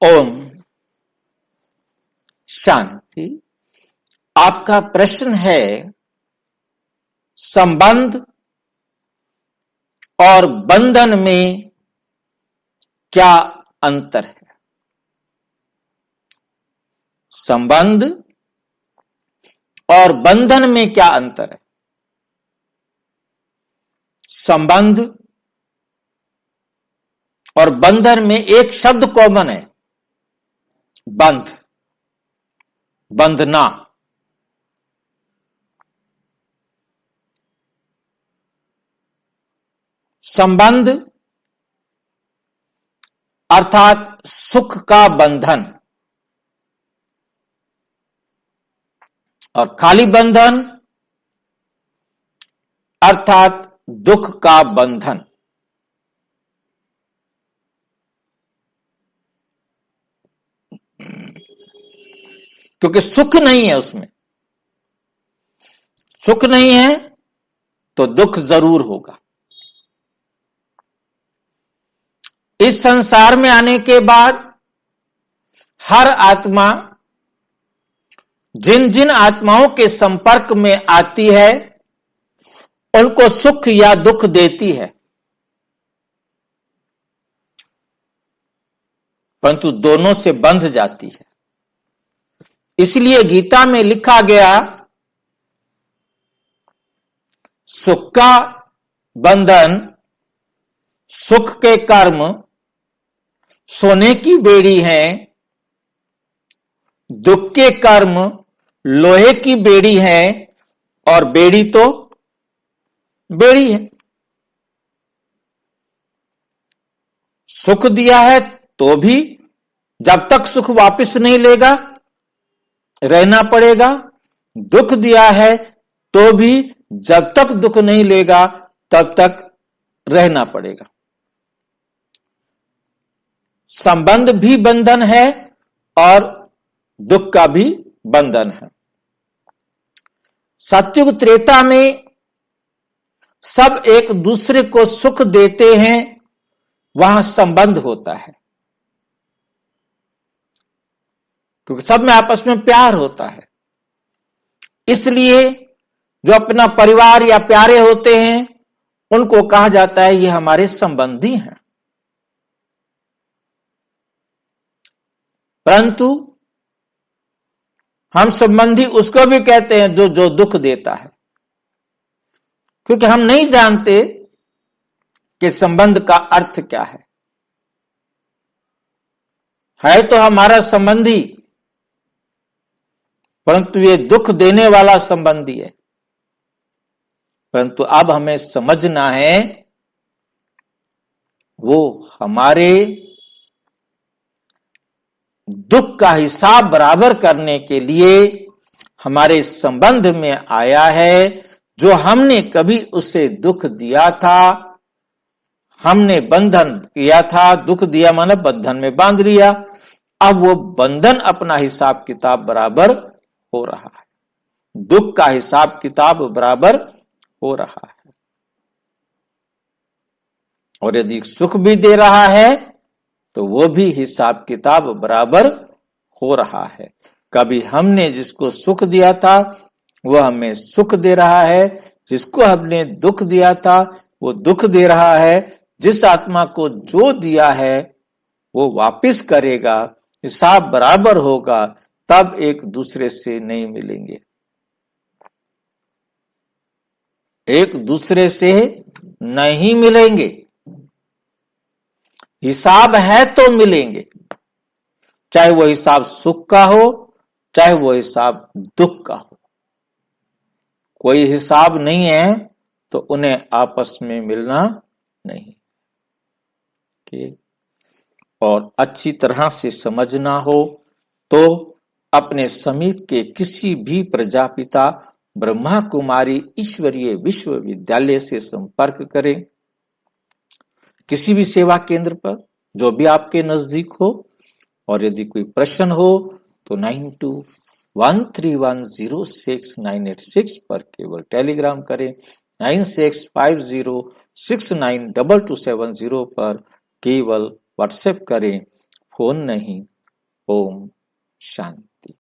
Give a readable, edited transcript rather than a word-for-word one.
ओम शांति। आपका प्रश्न है संबंध और बंधन में क्या अंतर है। संबंध और बंधन में क्या अंतर है। संबंध और बंधन में एक शब्द कॉमन है, बंध, बंधना। संबंध अर्थात सुख का बंधन और खाली बंधन अर्थात दुख का बंधन। क्योंकि सुख नहीं है, उसमें सुख नहीं है तो दुख जरूर होगा। इस संसार में आने के बाद हर आत्मा जिन जिन आत्माओं के संपर्क में आती है उनको सुख या दुख देती है, परंतु दोनों से बंध जाती है। इसलिए गीता में लिखा गया सुख का बंधन, सुख के कर्म सोने की बेड़ी है, दुख के कर्म लोहे की बेड़ी है, और बेड़ी तो बेड़ी है। सुख दिया है तो भी जब तक सुख वापस नहीं लेगा रहना पड़ेगा, दुख दिया है तो भी जब तक दुख नहीं लेगा तब तक रहना पड़ेगा। संबंध भी बंधन है और दुख का भी बंधन है। सतयुग त्रेता में सब एक दूसरे को सुख देते हैं, वहां संबंध होता है, क्योंकि सब में आपस में प्यार होता है। इसलिए जो अपना परिवार या प्यारे होते हैं उनको कहा जाता है ये हमारे संबंधी हैं। परंतु हम संबंधी उसको भी कहते हैं जो दुख देता है, क्योंकि हम नहीं जानते कि संबंध का अर्थ क्या है तो हमारा संबंधी, परंतु ये दुख देने वाला संबंधी है। परंतु अब हमें समझना है वो हमारे दुख का हिसाब बराबर करने के लिए हमारे संबंध में आया है। जो हमने कभी उसे दुख दिया था, हमने बंधन किया था, दुख दिया माने बंधन में बांध लिया, अब वो बंधन अपना हिसाब किताब बराबर हो रहा है, दुख का हिसाब किताब बराबर हो रहा है। और यदि सुख भी दे रहा है तो वो भी हिसाब किताब बराबर हो रहा है। कभी हमने जिसको सुख दिया था वो हमें सुख दे रहा है, जिसको हमने दुख दिया था वो दुख दे रहा है। जिस आत्मा को जो दिया है वो वापस करेगा, हिसाब बराबर होगा, तब एक दूसरे से नहीं मिलेंगे, एक दूसरे से नहीं मिलेंगे। हिसाब है तो मिलेंगे, चाहे वो हिसाब सुख का हो चाहे वो हिसाब दुख का हो। कोई हिसाब नहीं है तो उन्हें आपस में मिलना नहीं। और अच्छी तरह से समझना हो तो अपने समीप के किसी भी प्रजापिता ब्रह्मा कुमारी ईश्वरीय विश्वविद्यालय से संपर्क करें, किसी भी सेवा केंद्र पर जो भी आपके नजदीक हो। और यदि कोई प्रश्न हो तो 9213106986 पर केवल टेलीग्राम करें, 9650692270 पर केवल व्हाट्सएप करें। हो नहीं। ओम शांति।